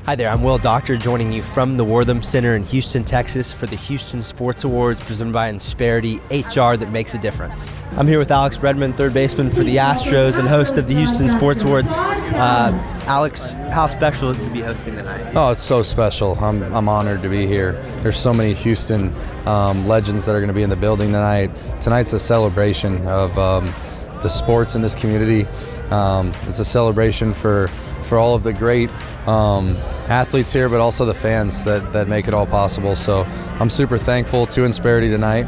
Hi there, I'm Will Doctor, joining you from the Wortham Center in Houston, Texas for the Houston Sports Awards presented by Insperity, HR that makes a difference. I'm here with Alex Bregman, third baseman for the Astros and host of the Houston Sports Awards. Alex, how special is it to be hosting tonight? Oh, it's so special. I'm honored to be here. There's so many Houston legends that are going to be in the building tonight. Tonight's a celebration of the sports in this community. It's a celebration for all of the great athletes here, but also the fans that make it all possible. So I'm super thankful to Insperity tonight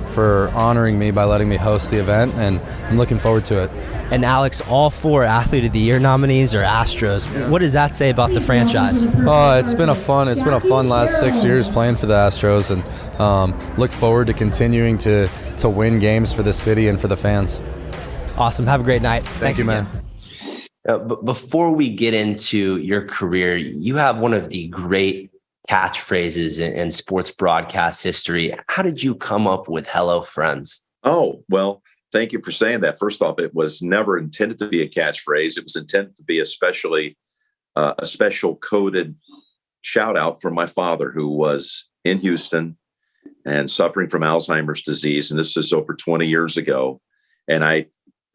for honoring me by letting me host the event, and I'm looking forward to it. And Alex, all 4 Athlete of the Year nominees are Astros. What does that say about the franchise? It's been a fun last 6 years playing for the Astros, and look forward to continuing to win games for the city and for the fans. Awesome. Have a great night. Thank you, man. But before we get into your career, you have one of the great catchphrases in sports broadcast history. How did you come up with "Hello, Friends"? Oh, well, thank you for saying that. First off, it was never intended to be a catchphrase. It was intended to be a special coded shout out from my father, who was in Houston and suffering from Alzheimer's disease. And this is over 20 years ago. And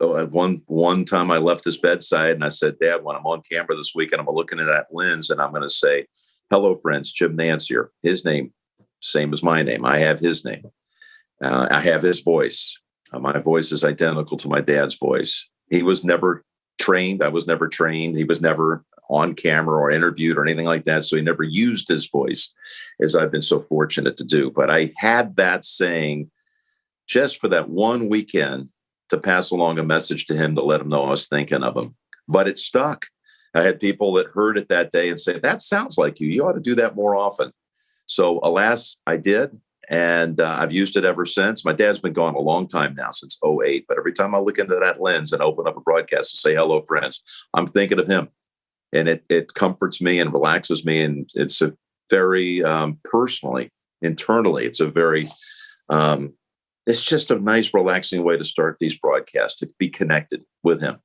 one time I left his bedside and I said, "Dad, when I'm on camera this weekend, I'm looking at that lens and I'm going to say, 'Hello, friends, Jim Nantz here.' His name, same as my name. I have his name. I have his voice. My voice is identical to my dad's voice. He was never trained. I was never trained. He was never on camera or interviewed or anything like that. So he never used his voice, as I've been so fortunate to do. But I had that saying just for that one weekend to pass along a message to him to let him know I was thinking of him. But it stuck. I had people that heard it that day and say, "That sounds like you. You ought to do that more often." So alas, I did. And I've used it ever since. My dad's been gone a long time now, since '08. But every time I look into that lens and open up a broadcast and say, "Hello, friends," I'm thinking of him. And it comforts me and relaxes me. And it's a very personally, internally, it's a very it's just a nice, relaxing way to start these broadcasts, to be connected with him.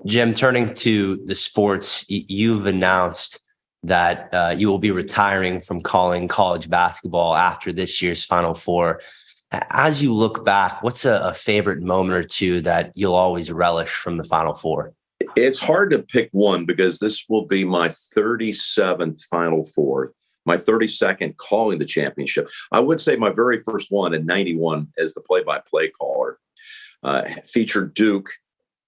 Jim, turning to the sports, you've announced that you will be retiring from calling college basketball after this year's Final Four. As you look back, what's a favorite moment or two that you'll always relish from the Final Four? It's hard to pick one because this will be my 37th Final Four. My 32nd calling the championship. I would say my very first one in '91 as the play-by-play caller featured Duke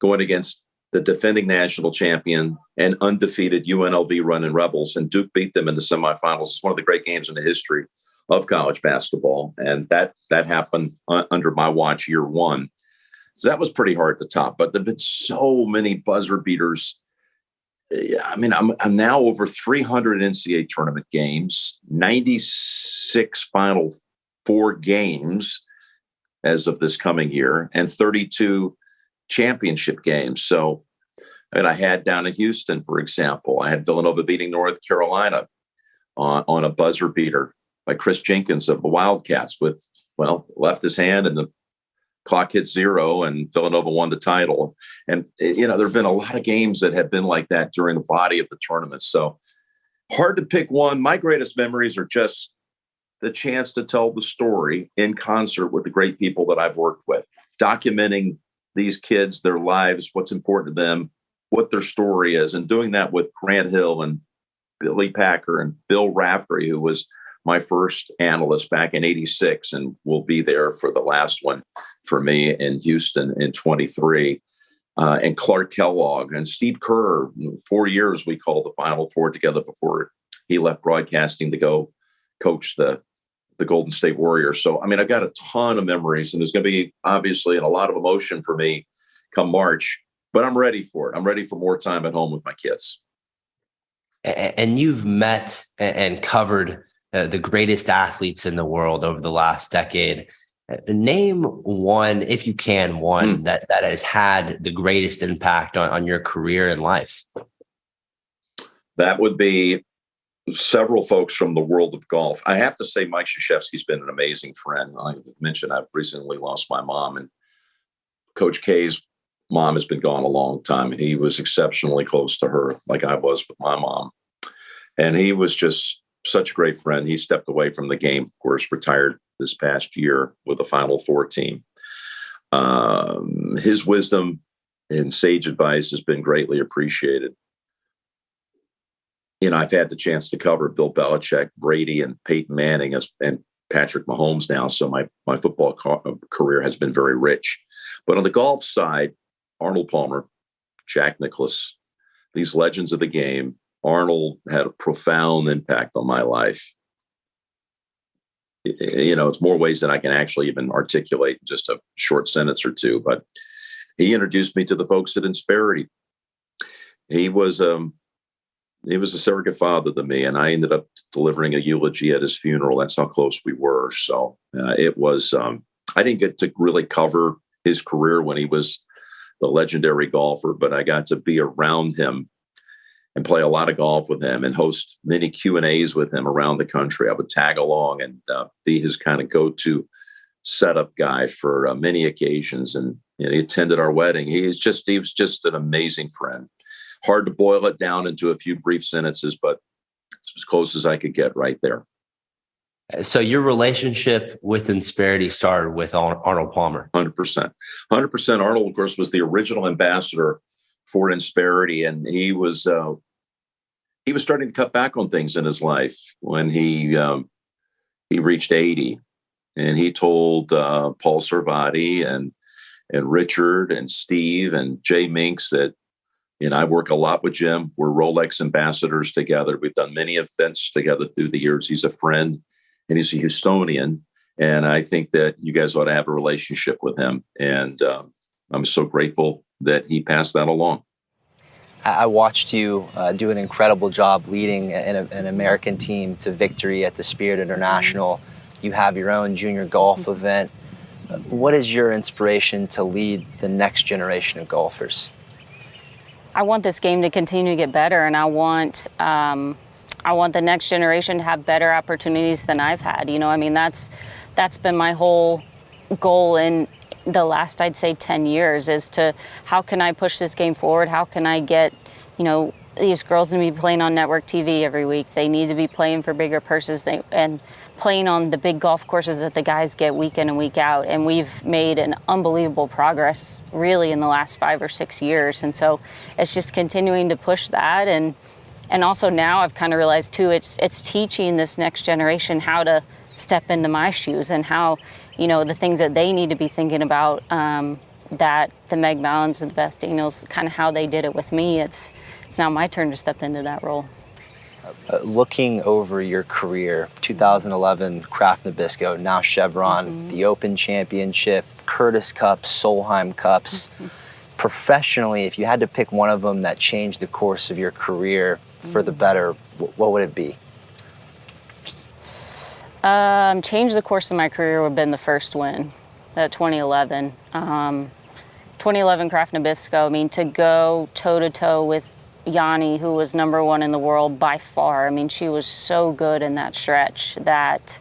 going against the defending national champion and undefeated UNLV Running Rebels, and Duke beat them in the semifinals. It's one of the great games in the history of college basketball, and that happened under my watch, year one. So that was pretty hard to top. But there've been so many buzzer beaters. I mean, I'm now over 300 NCAA tournament games, 96 Final Four games as of this coming year, and 32 championship games. So, I had down in Houston, for example, I had Villanova beating North Carolina on a buzzer beater by Chris Jenkins of the Wildcats left his hand and the clock hit 0 and Villanova won the title. And, there have been a lot of games that have been like that during the body of the tournament. So hard to pick one. My greatest memories are just the chance to tell the story in concert with the great people that I've worked with, documenting these kids, their lives, what's important to them, what their story is, and doing that with Grant Hill and Billy Packer and Bill Raftery, who was my first analyst back in '86 and will be there for the last one for me in Houston in '23, and Clark Kellogg and Steve Kerr. 4 years we called the Final Four together before he left broadcasting to go coach the Golden State Warriors. So, I've got a ton of memories, and there's going to be obviously a lot of emotion for me come March, but I'm ready for it. I'm ready for more time at home with my kids. And you've met and covered the greatest athletes in the world over the last decade. Name one, if you can, that has had the greatest impact on your career and life. That would be several folks from the world of golf. I have to say Mike Krzyzewski's been an amazing friend. I mentioned I've recently lost my mom, and Coach K's mom has been gone a long time. He was exceptionally close to her, like I was with my mom. And he was just such a great friend. He stepped away from the game, of course, retired this past year with the Final Four team. His wisdom and sage advice has been greatly appreciated. You know, I've had the chance to cover Bill Belichick, Brady, and Peyton Manning and Patrick Mahomes now. So my football career has been very rich. But on the golf side, Arnold Palmer, Jack Nicklaus, these legends of the game. Arnold had a profound impact on my life. You know, it's more ways than I can actually even articulate in just a short sentence or two. But he introduced me to the folks at Insperity. He was a surrogate father to me, and I ended up delivering a eulogy at his funeral. That's how close we were. So it was. I didn't get to really cover his career when he was the legendary golfer, but I got to be around him and play a lot of golf with him and host many Q&As with him around the country. I would tag along and be his kind of go-to setup guy for many occasions. And you know, he attended our wedding. He was just an amazing friend. Hard to boil it down into a few brief sentences, but it's as close as I could get right there. So your relationship with Insperity started with Arnold Palmer. 100%. 100%. Arnold, of course, was the original ambassador for Insperity, and he was starting to cut back on things in his life when he reached 80, and he told Paul Sarvati and Richard and Steve and Jay Minks that, you know, I work a lot with Jim. We're Rolex ambassadors together. We've done many events together through the years. He's a friend and he's a Houstonian, and I think that you guys ought to have a relationship with him. And I'm so grateful that he passed that along. I watched you do an incredible job leading an American team to victory at the Spirit International. You have your own junior golf event. What is your inspiration to lead the next generation of golfers? I want this game to continue to get better, and I want the next generation to have better opportunities than I've had. You know, I mean, that's been my whole goal in the last, I'd say, 10 years, is to how can I push this game forward? How can I get, you know, these girls to be playing on network TV every week? They need to be playing for bigger purses and playing on the big golf courses that the guys get week in and week out. And we've made an unbelievable progress really in the last 5 or 6 years. And so it's just continuing to push that. And also now I've kind of realized too, it's teaching this next generation how to step into my shoes and how, you know, the things that they need to be thinking about, that the Meg Mallons and the Beth Daniels, kind of how they did it with me. It's now my turn to step into that role. Looking over your career, 2011 Kraft Nabisco, now Chevron, the Open Championship, Curtis Cups, Solheim Cups. Professionally, if you had to pick one of them that changed the course of your career for the better, what would it be? Change the course of my career would have been the first win, 2011. 2011 Kraft Nabisco, I mean, to go toe-to-toe with Yanni, who was #1 in the world by far. I mean, she was so good in that stretch that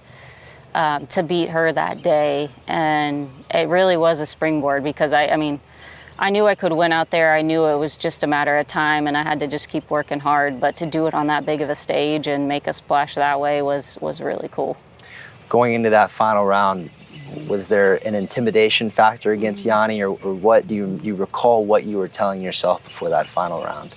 to beat her that day. And it really was a springboard because, I mean, I knew I could win out there. I knew it was just a matter of time, and I had to just keep working hard. But to do it on that big of a stage and make a splash that way was really cool. Going into that final round, was there an intimidation factor against Yanni, or what? Do you recall what you were telling yourself before that final round?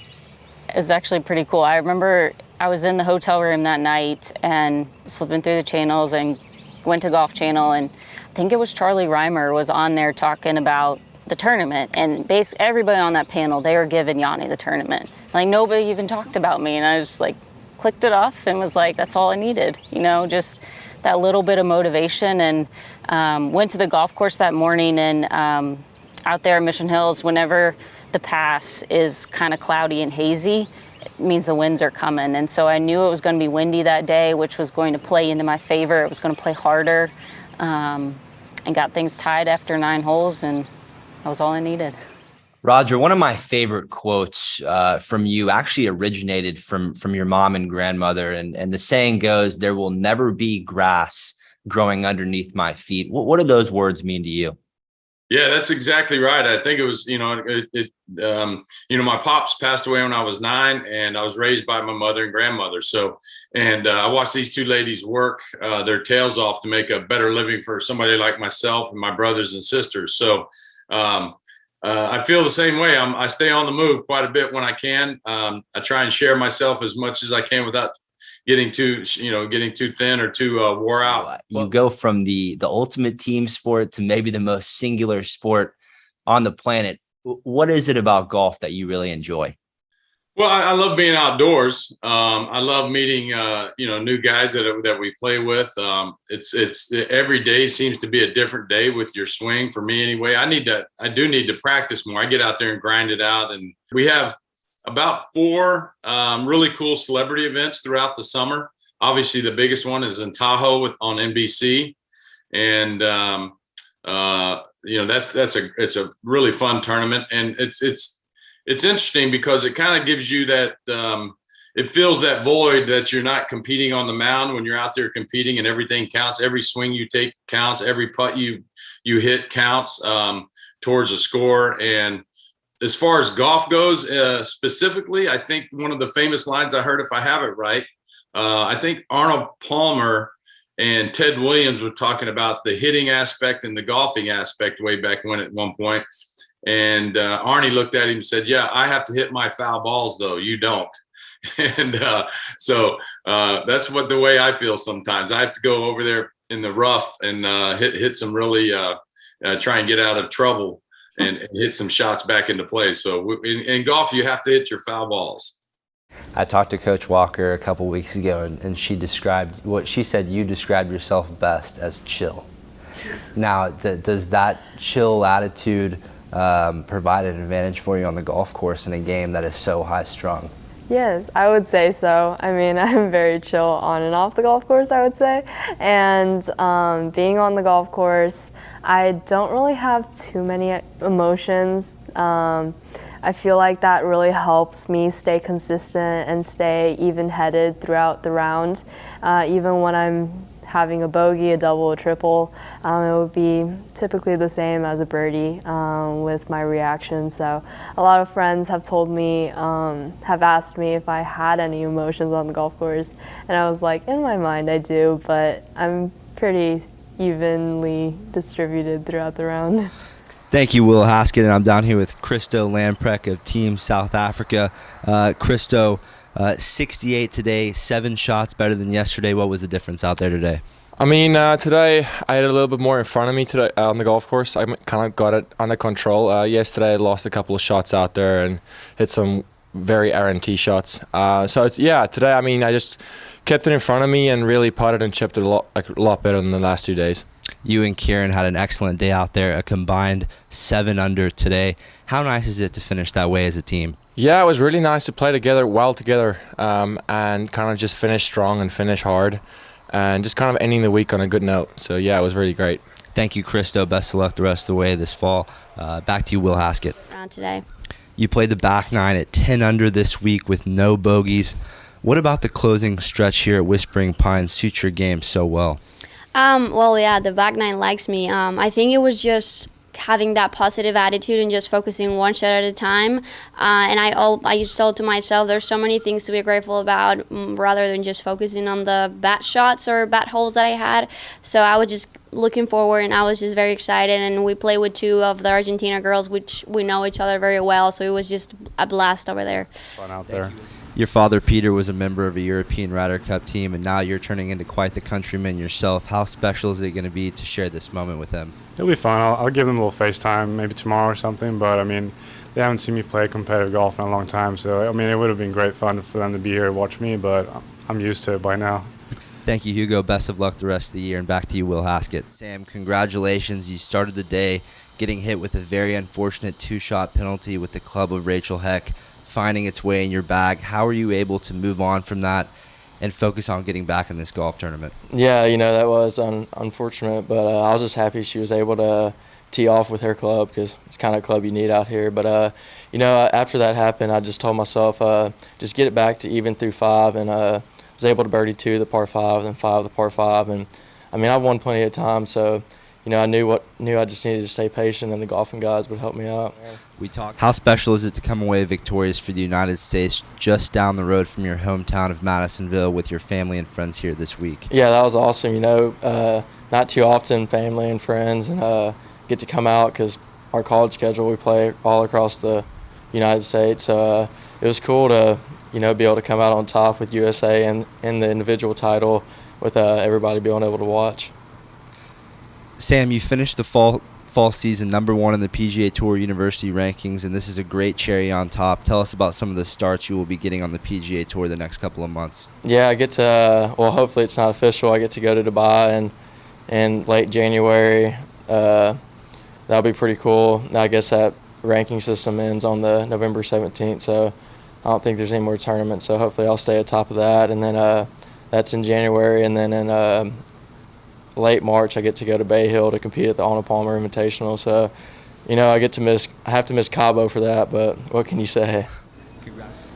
It was actually pretty cool. I remember I was in the hotel room that night and flipping through the channels and went to Golf Channel, and I think it was Charlie Reimer was on there talking about the tournament, and basically everybody on that panel, they were giving Yanni the tournament. Like, nobody even talked about me, and I just like clicked it off and was like, that's all I needed, you know, just that little bit of motivation. And went to the golf course that morning, and out there in Mission Hills, whenever the pass is kind of cloudy and hazy, it means the winds are coming. And so I knew it was going to be windy that day, which was going to play into my favor. It was going to play harder, and got things tied after 9 holes, and that was all I needed. Roger, one of my favorite quotes from you actually originated from your mom and grandmother. And the saying goes, "There will never be grass growing underneath my feet." What do those words mean to you? Yeah, that's exactly right. I think it was, my pops passed away when I was 9, and I was raised by my mother and grandmother. So, and I watched these two ladies work their tails off to make a better living for somebody like myself and my brothers and sisters. So, I feel the same way. I stay on the move quite a bit when I can. I try and share myself as much as I can without getting too thin or too wore out. You go from the ultimate team sport to maybe the most singular sport on the planet. What is it about golf that you really enjoy? Well, I love being outdoors. I love meeting, new guys that we play with. It's every day seems to be a different day with your swing for me anyway. I do need to practice more. I get out there and grind it out, and we have about 4 really cool celebrity events throughout the summer. Obviously, the biggest one is in Tahoe on NBC, and it's a really fun tournament, and it's interesting because it kind of gives you that it fills that void that you're not competing on the mound when you're out there competing, and everything counts. Every swing you take counts. Every putt you hit counts towards a score. And as far as golf goes, specifically, I think one of the famous lines I heard, if I have it right, I think Arnold Palmer and Ted Williams were talking about the hitting aspect and the golfing aspect way back when at one point. And Arnie looked at him and said, "Yeah, I have to hit my foul balls, though. You don't." And so that's the way I feel sometimes. I have to go over there in the rough and hit some really try and get out of trouble and hit some shots back into play. So in golf, you have to hit your foul balls. I talked to Coach Walker a couple weeks ago, and she described what she said. You described yourself best as chill. Now, does that chill attitude provide an advantage for you on the golf course in a game that is so high strung? Yes, I would say so. I mean, I'm very chill on and off the golf course, I would say. And being on the golf course, I don't really have too many emotions. I feel like that really helps me stay consistent and stay even-headed throughout the round. Even when I'm having a bogey, a double, a triple, it would be typically the same as a birdie with my reaction. So a lot of friends have told me, have asked me if I had any emotions on the golf course, and I was like, in my mind I do, but I'm pretty evenly distributed throughout the round. Thank you, Will Haskett, and I'm down here with Christo Lamprecht of Team South Africa. Christo, 68 today, 7 shots better than yesterday. What was the difference out there today? I mean, today I had a little bit more in front of me today on the golf course. I kind of got it under control. Yesterday I lost a couple of shots out there and hit some very errant tee shots. Today, I mean, I just kept it in front of me and really putted and chipped it a lot better than the last 2 days. You and Kieran had an excellent day out there, a combined 7 under today. How nice is it to finish that way as a team? Yeah, it was really nice to play together, and kind of just finish strong and finish hard, and just kind of ending the week on a good note. So, yeah, it was really great. Thank you, Christo. Best of luck the rest of the way this fall. Back to you, Will Haskett. Round today. You played the back 9 at 10 under this week with no bogeys. What about the closing stretch here at Whispering Pines suits your game so well? The back 9 likes me. I think it was just having that positive attitude and just focusing one shot at a time. And I just told to myself, there's so many things to be grateful about rather than just focusing on the bad shots or bad holes that I had. So I was just looking forward, and I was just very excited. And we played with 2 of the Argentina girls, which we know each other very well. So it was just a blast over there. Fun out there. Your father, Peter, was a member of a European Ryder Cup team, and now you're turning into quite the countryman yourself. How special is it going to be to share this moment with them? It'll be fun. I'll give them a little FaceTime maybe tomorrow or something, but, I mean, they haven't seen me play competitive golf in a long time, so, I mean, it would have been great fun for them to be here and watch me, but I'm used to it by now. Thank you, Hugo. Best of luck the rest of the year, and back to you, Will Haskett. Sam, congratulations. You started the day getting hit with a very unfortunate 2-shot penalty with the club of Rachel Heck finding its way in your bag. How are you able to move on from that and focus on getting back in this golf tournament? Yeah, that was unfortunate, but I was just happy she was able to tee off with her club because it's kind of club you need out here. But, after that happened, I just told myself just get it back to even through 5, and was able to birdie 2 the par 5 and 5 the par 5. And, I mean, I've won plenty of times, so, I knew I just needed to stay patient, and the golfing guys would help me out. How special is it to come away victorious for the United States just down the road from your hometown of Madisonville with your family and friends here this week? Yeah, that was awesome. Not too often family and friends and get to come out because our college schedule, we play all across the United States. So it was cool to, be able to come out on top with USA and the individual title with everybody being able to watch. Sam, you finished the fall season #1 in the PGA Tour University rankings, and this is a great cherry on top. Tell us about some of the starts you will be getting on the PGA Tour the next couple of months. Yeah, I get to, hopefully it's not official. I get to go to Dubai in late January. That'll be pretty cool. I guess that ranking system ends on the November 17th, so I don't think there's any more tournaments. So hopefully I'll stay at top of that, and then that's in January, and then in late March I get to go to Bay Hill to compete at the Arnold Palmer Invitational. So, I have to miss Cabo for that, but what can you say?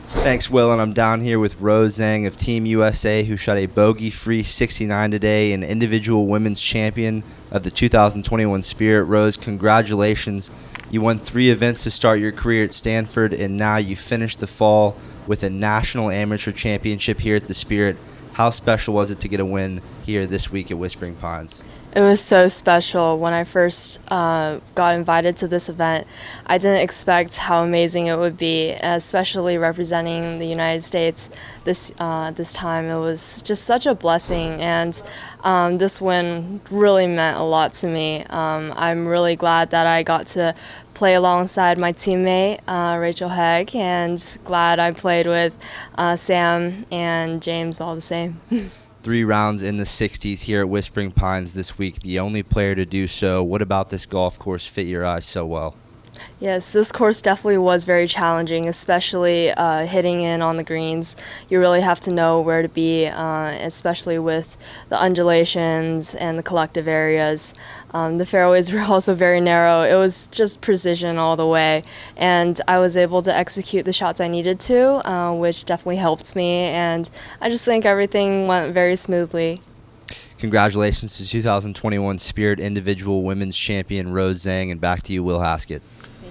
Thanks, Will, and I'm down here with Rose Zhang of Team USA, who shot a bogey-free 69 today, and individual women's champion of the 2021 Spirit. Rose, congratulations. You won 3 events to start your career at Stanford, and now you finished the fall with a national amateur championship here at the Spirit. How special was it to get a win here this week at Whispering Pines? It was so special. When I first got invited to this event, I didn't expect how amazing it would be, especially representing the United States this time. It was just such a blessing, and this win really meant a lot to me. I'm really glad that I got to play alongside my teammate, Rachel Hegg, and glad I played with Sam and James all the same. 3 rounds in the 60s here at Whispering Pines this week, the only player to do so. What about this golf course fit your eyes so well? Yes, this course definitely was very challenging, especially hitting in on the greens. You really have to know where to be, especially with the undulations and the collective areas. The fairways were also very narrow. It was just precision all the way, and I was able to execute the shots I needed to, which definitely helped me, and I just think everything went very smoothly. Congratulations to 2021 Spirit Individual Women's Champion Rose Zhang, and back to you, Will Haskett.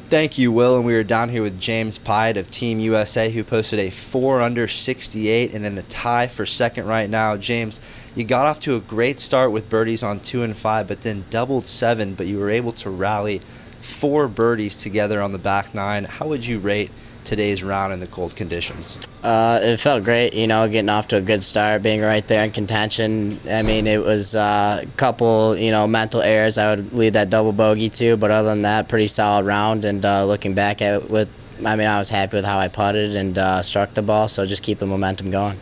Thank you, Will. And we are down here with James Pied of Team USA, who posted a 4-under 68 and in a tie for second right now. James, you got off to a great start with birdies on 2 and 5, but then doubled 7, but you were able to rally 4 birdies together on the back 9. How would you rate today's round in the cold conditions? It felt great, getting off to a good start, being right there in contention. I mean, it was a couple, mental errors I would lead that double bogey to, but other than that, pretty solid round. And looking back at it, I was happy with how I putted and struck the ball, so just keep the momentum going.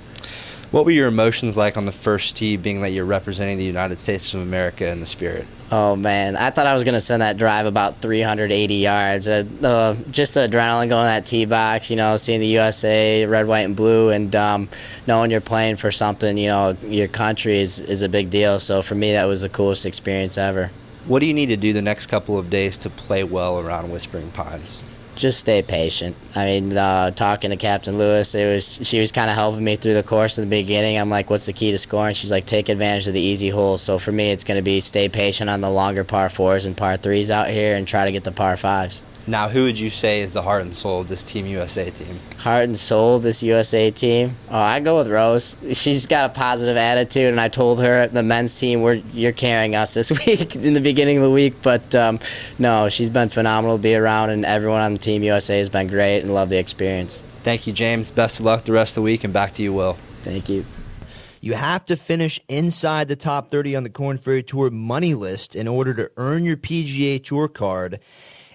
What were your emotions like on the first tee, being that you're representing the United States of America in the Spirit? Oh, man. I thought I was going to send that drive about 380 yards. Just the adrenaline going to that tee box, seeing the USA, red, white, and blue, and knowing you're playing for something, your country is a big deal. So for me, that was the coolest experience ever. What do you need to do the next couple of days to play well around Whispering Pines? Just stay patient. Talking to Captain Lewis, she was kind of helping me through the course in the beginning. I'm like, what's the key to scoring? She's like, take advantage of the easy holes. So for me, it's going to be stay patient on the longer par 4s and par 3s out here and try to get the par 5s. Now, who would you say is the heart and soul of this Team USA team? Heart and soul of this USA team? Oh, I go with Rose. She's got a positive attitude, and I told her, the men's team, you're carrying us this week in the beginning of the week. But no, she's been phenomenal to be around, and everyone on the Team USA has been great and love the experience. Thank you, James. Best of luck the rest of the week, and back to you, Will. Thank you. You have to finish inside the top 30 on the Korn Ferry Tour money list in order to earn your PGA Tour card.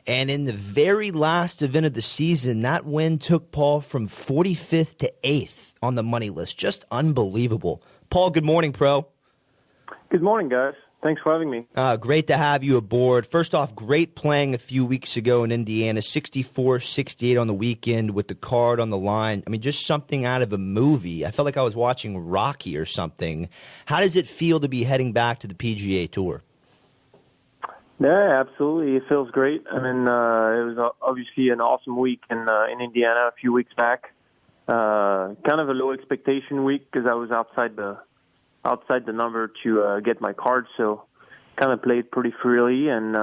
And in the very last event of the season, that win took Paul from 45th to 8th on the money list. Just unbelievable. Paul, good morning, pro. Good morning, guys. Thanks for having me. Great to have you aboard. First off, great playing a few weeks ago in Indiana, 64-68 on the weekend with the card on the line. I mean, just something out of a movie. I felt like I was watching Rocky or something. How does it feel to be heading back to the PGA Tour? Yeah, absolutely. It feels great. I mean, it was obviously an awesome week in Indiana a few weeks back. Kind of a low expectation week because I was outside the number to get my card. So kind of played pretty freely, and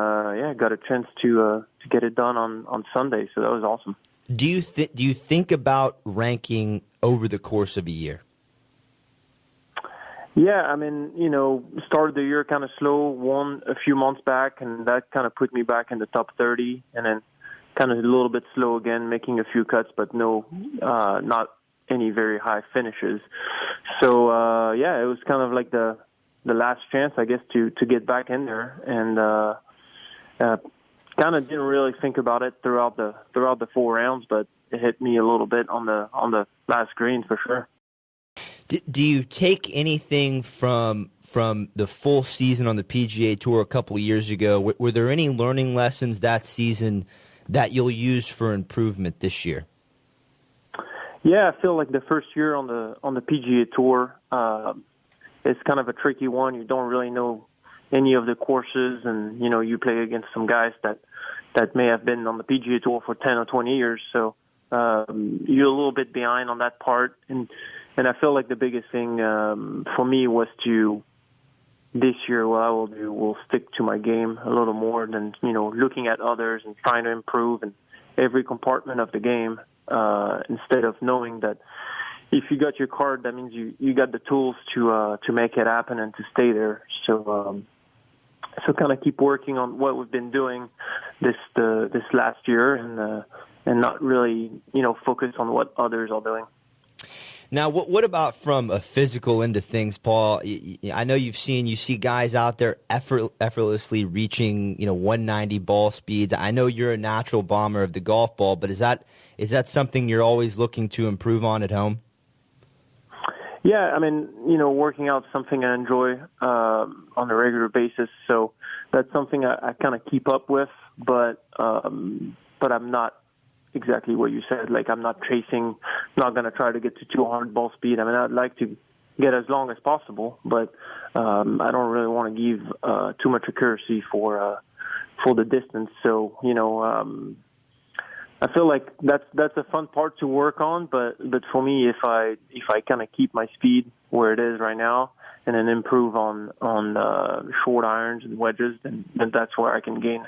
got a chance to get it done on Sunday. So that was awesome. Do you think about ranking over the course of a year? Yeah, I mean, started the year kind of slow, won a few months back, and that kind of put me back in the top 30, and then kind of a little bit slow again, making a few cuts, but not any very high finishes. So, it was kind of like the last chance, I guess, to get back in there, and kind of didn't really think about it throughout the 4 rounds, but it hit me a little bit on the last green for sure. Do you take anything from the full season on the PGA Tour a couple of years ago? Were there any learning lessons that season that you'll use for improvement this year? Yeah, I feel like the first year on the PGA Tour is kind of a tricky one. You don't really know any of the courses, and you play against some guys that may have been on the PGA Tour for 10 or 20 years. So you're a little bit behind on that part, and I feel like the biggest thing for me was to, this year, what I will stick to my game a little more than, looking at others and trying to improve in every compartment of the game, instead of knowing that if you got your card, that means you got the tools to make it happen and to stay there. So kind of keep working on what we've been doing this last year, and not really, focus on what others are doing. Now, what about from a physical end of things, Paul? I know you see guys out there effortlessly reaching 190 ball speeds. I know you're a natural bomber of the golf ball, but is that something you're always looking to improve on at home? Yeah, I mean, working out is something I enjoy on a regular basis, so that's something I kind of keep up with, but I'm not exactly what you said. Like, I'm not not going to try to get to 200 ball speed. I mean, I'd like to get as long as possible, but I don't really want to give too much accuracy for the distance. So, I feel like that's a fun part to work on, but for me, if I kind of keep my speed where it is right now and then improve on short irons and wedges, then that's where I can gain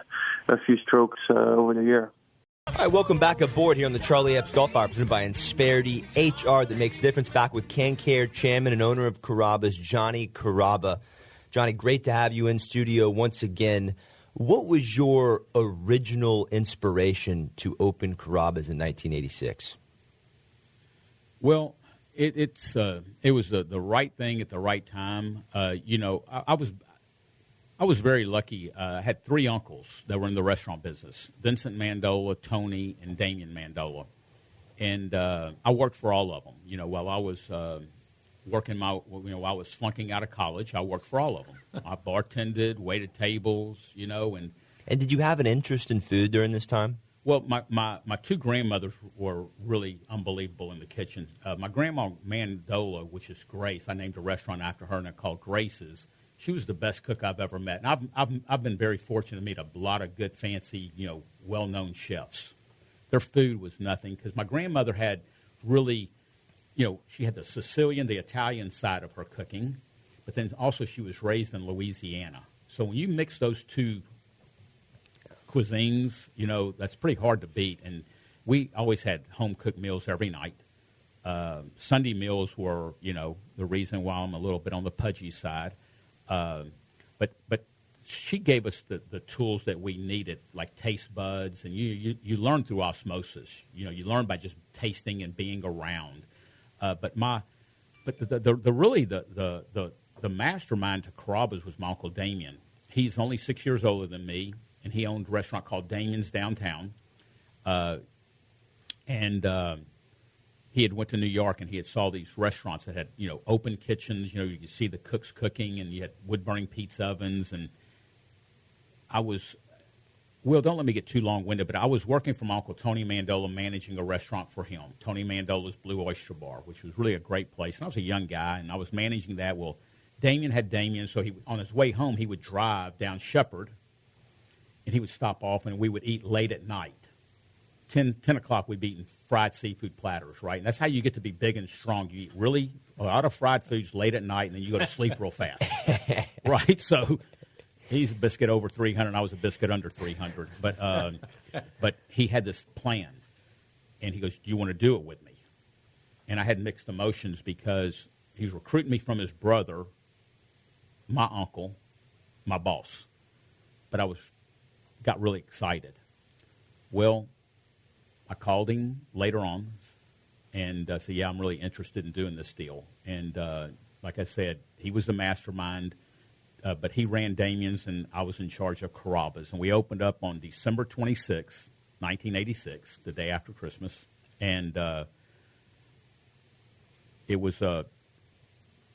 a few strokes over the year. All right, welcome back aboard here on the Charlie Epps Golf Hour, presented by Insperity HR that makes a difference. Back with KanCare chairman and owner of Carrabba's, Johnny Carrabba. Johnny, great to have you in studio once again. What was your original inspiration to open Carrabba's in 1986? Well, it was the right thing at the right time. I was very lucky. I had 3 uncles that were in the restaurant business: Vincent Mandola, Tony, and Damien Mandola. And I worked for all of them. While I was while I was flunking out of college, I worked for all of them. I bartended, waited tables, And did you have an interest in food during this time? Well, my 2 grandmothers were really unbelievable in the kitchen. My grandma Mandola, which is Grace, I named a restaurant after her, and I called Grace's. She was the best cook I've ever met. And I've been very fortunate to meet a lot of good, fancy, well-known chefs. Their food was nothing, because my grandmother had really, she had the Sicilian, the Italian side of her cooking, but then also she was raised in Louisiana. So when you mix those 2 cuisines, that's pretty hard to beat. And we always had home-cooked meals every night. Sunday meals were, the reason why I'm a little bit on the pudgy side. But she gave us the tools that we needed, like taste buds, and you learn through osmosis. You learn by just tasting and being around. But the mastermind to Carrabba's was my Uncle Damien. He's only 6 years older than me, and he owned a restaurant called Damien's downtown. He had went to New York, and he had saw these restaurants that had, open kitchens. You could see the cooks cooking, and you had wood-burning pizza ovens. And don't let me get too long-winded, but I was working for my Uncle Tony Mandola, managing a restaurant for him, Tony Mandola's Blue Oyster Bar, which was really a great place. And I was a young guy, and I was managing that. Well, Damien had Damien, so on his way home, he would drive down Shepherd, and he would stop off, and we would eat late at night. 10 o'clock, we'd be eating fried seafood platters, right? And that's how you get to be big and strong. You eat really a lot of fried foods late at night, and then you go to sleep real fast, right? So He's a biscuit over 300. I was a biscuit under 300. But he had this plan, and he goes, "Do you want to do it with me?" And I had mixed emotions because he's recruiting me from his brother, my uncle, my boss. But I got really excited. Well, I called him later on and said, "Yeah, I'm really interested in doing this deal." And like I said, he was the mastermind. But he ran Damien's, and I was in charge of Carrabba's. And we opened up on December 26, 1986, the day after Christmas. And it was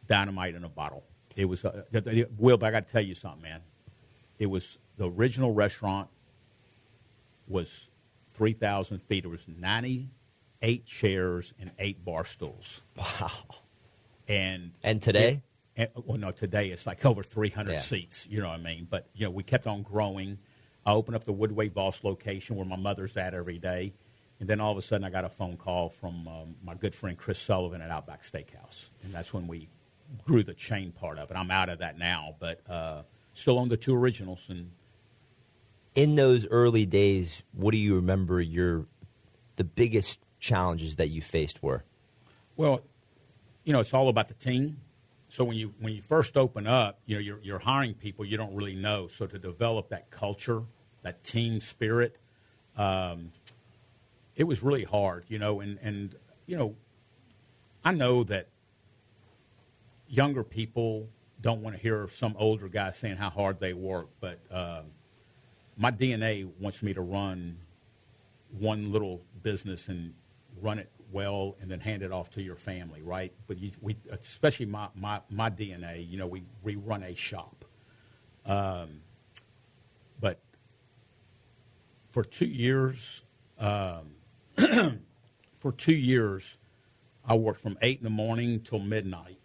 dynamite in a bottle. It was, Will, but I got to tell you something, man. It was, the original restaurant was 3,000 feet. There was 98 chairs and 8 bar stools. Wow. And today? Well, no, today it's like over 300 seats, you know what I mean? But, we kept on growing. I opened up the Woodway Voss location where my mother's at every day. And then all of a sudden I got a phone call from my good friend Chris Sullivan at Outback Steakhouse. And that's when we grew the chain part of it. I'm out of that now, but still own the 2 originals. And in those early days, what do you remember the biggest challenges that you faced were? Well, it's all about the team. So when you first open up, you're hiring people you don't really know. So to develop that culture, that team spirit, it was really hard, and I know that younger people don't want to hear some older guy saying how hard they work, but my DNA wants me to run one little business and run it well and then hand it off to your family, right? But we, especially my DNA, we run a shop. But for 2 years, I worked from 8 in the morning till midnight,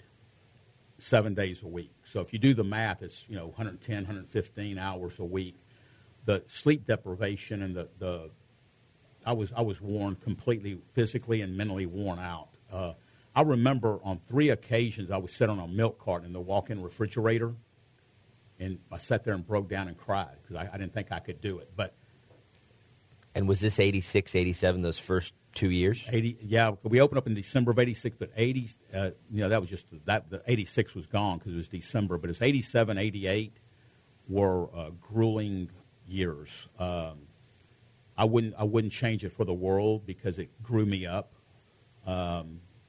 7 days a week. So if you do the math, it's 110, 115 hours a week. The sleep deprivation and I was worn completely, physically and mentally worn out. I remember on 3 occasions I was sitting on a milk carton in the walk-in refrigerator, and I sat there and broke down and cried because I didn't think I could do it. And was this 86, 87, those first 2 years? 80, yeah. We opened up in December of 86, but 80, that was just the 86 was gone because it was December. But it was 87, 88 were grueling years. I wouldn't change it for the world because it grew me up.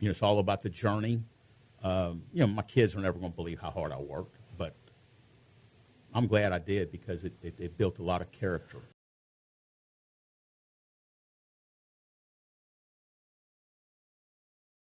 It's all about the journey. My kids are never going to believe how hard I worked, but I'm glad I did because it built a lot of character.